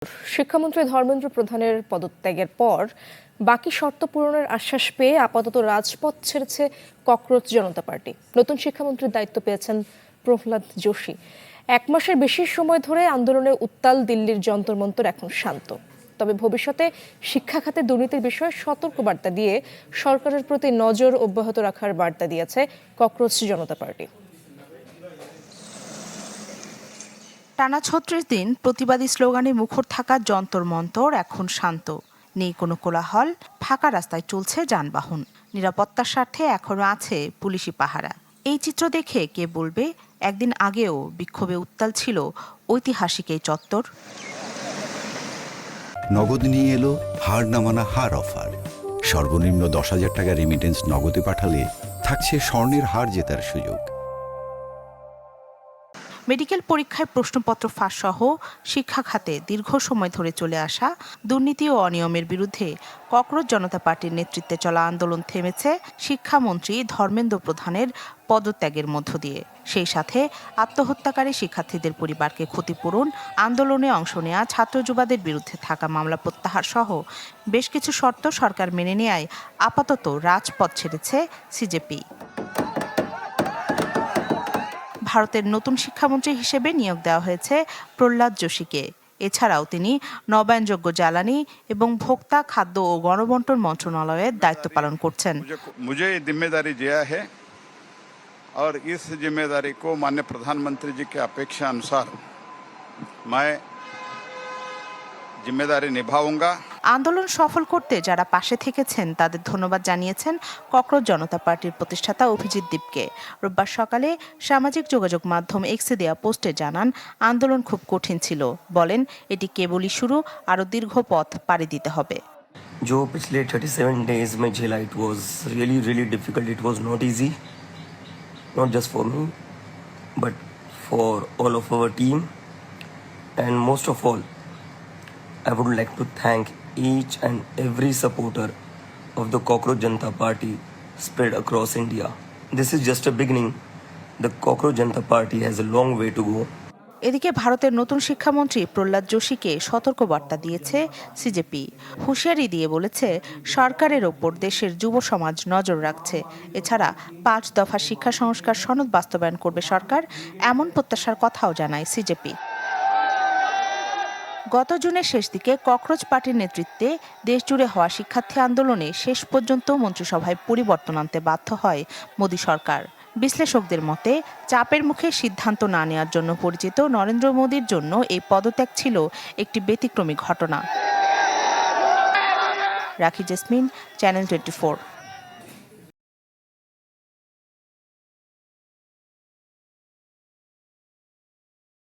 শিক্ষামন্ত্রী ধর্মেন্দ্র প্রধানের পদত্যাগের পর বাকি শর্ত পূরণের আশ্বাস পেয়ে আপাতত রাজপথ ছেড়েছে ককরোচ জনতা পার্টি। নতুন শিক্ষামন্ত্রীর দায়িত্ব পেয়েছেন প্রহ্লাদ যোশী। 1 মাসের বেশি সময় ধরে আন্দোলনে উত্তাল দিল্লির যন্তর মন্তর এখন শান্ত। তবে ভবিষ্যতে শিক্ষা খাতে দুর্নীতির বিষয়ে সতর্ক বার্তা দিয়ে সরকারের প্রতি নজর অব্যাহত রাখার বার্তা দিয়েছে ককরোচ জনতা পার্টি। টানা ৩৬ দিন প্রতিবাদী স্লোগানে মুখর থাকা যন্তর মন্তর এখন শান্ত। নেই কোনো কোলাহল, ফাঁকা রাস্তায় চলছে যানবাহন। নিরাপত্তার স্বার্থে এখনো আছে পুলিশি পাহারা। এই চিত্র দেখে কে বলবে একদিন আগেও বিক্ষোভে উত্তাল ছিল ঐতিহাসিক এই চত্বর। নগদ নিয়ে এলো হার না মানা হার অফার। সর্বনিম্ন 10,000 টাকা রেমিটেন্স নগদে পাঠালে থাকছে স্বর্ণের হার জেতার সুযোগ। মেডিকেল পরীক্ষায় প্রশ্নপত্র ফাঁস সহ শিক্ষা খাতে দীর্ঘ সময় ধরে চলে আসা দুর্নীতি ও অনিয়মের বিরুদ্ধে ককরোচ জনতা পার্টির নেতৃত্বে চলা আন্দোলন থেমেছে শিক্ষামন্ত্রী ধর্মেন্দ্র প্রধানের পদত্যাগের মধ্য দিয়ে। সেই সাথে আত্মহত্যাকারী শিক্ষার্থীদের পরিবারকে ক্ষতিপূরণ, আন্দোলনে অংশ নেওয়া ছাত্র যুবাদের বিরুদ্ধে থাকা মামলা প্রত্যাহার সহ বেশ কিছু শর্ত সরকার মেনে নেয়ায় আপাতত রাজপথ ছেড়েছে সিজেপি। ভারতের নতুন শিক্ষামন্ত্রী হিসেবে নিয়োগ দেওয়া হয়েছে প্রহ্লাদ যোশীকে। এছাড়াও তিনি নবায়নযোগ্য জ্বালানি এবং ভোক্তা, খাদ্য ও গণবণ্টন মন্ত্রণালয়ের দায়িত্ব পালন করছেন। मुझे जिम्मेदारी दिया है और इस जिम्मेदारी को माननीय प्रधानमंत्री जी की अपेक्षा अनुसार मैं जिम्मेदारी निभाऊंगा। আন্দোলন সফল করতে যারা পাশে থেকেছেন তাদের ধন্যবাদ জানিয়েছেন ককরোচ জনতা পার্টির প্রতিষ্ঠাতা অভিজিৎ দীপকে। রোববার সকালে সামাজিক যোগাযোগ মাধ্যম এক্সে দেয়া পোস্টে জানান, আন্দোলন খুব কঠিন ছিল। বলেন, এটি কেবলই শুরু, আরও দীর্ঘ পথ পাড়ি দিতে হবে। जो पिछले 37 डेज में झेला, it was really difficult. It was not easy, not just for me but for all of our team, and most of all I would like to thank each and every supporter of the Cockroach Janata Party spread across India. This is just a beginning. The Cockroach Janata Party has a long way to go. এদিকে ভারতের নতুন শিক্ষামন্ত্রী প্রহ্লাদ যোশীকে সতর্কবার্তা দিয়েছে CJP. হুঁশিয়ারি দিয়ে বলেছে, সরকারের ওপর দেশের যুব সমাজ নজর রাখছে। এছাড়া 5 দফা শিক্ষা সংস্কার সনদ বাস্তবায়ন করবে সরকার, এমন প্রত্যাশার কথাও জানায় সিজেপি। গত জুনের শেষ দিকে ককরোচ পার্টির নেতৃত্বে দেশজুড়ে হওয়া শিক্ষার্থী আন্দোলনে শেষ পর্যন্ত মন্ত্রিসভায় পরিবর্তন আনতে বাধ্য হয় মোদি সরকার। বিশ্লেষকদের মতে, চাপের মুখে সিদ্ধান্ত না নেওয়ার জন্য পরিচিত নরেন্দ্র মোদির জন্য এই পদত্যাগ ছিল একটি ব্যতিক্রমী ঘটনা। রাখি জেসমিন, চ্যানেল 24।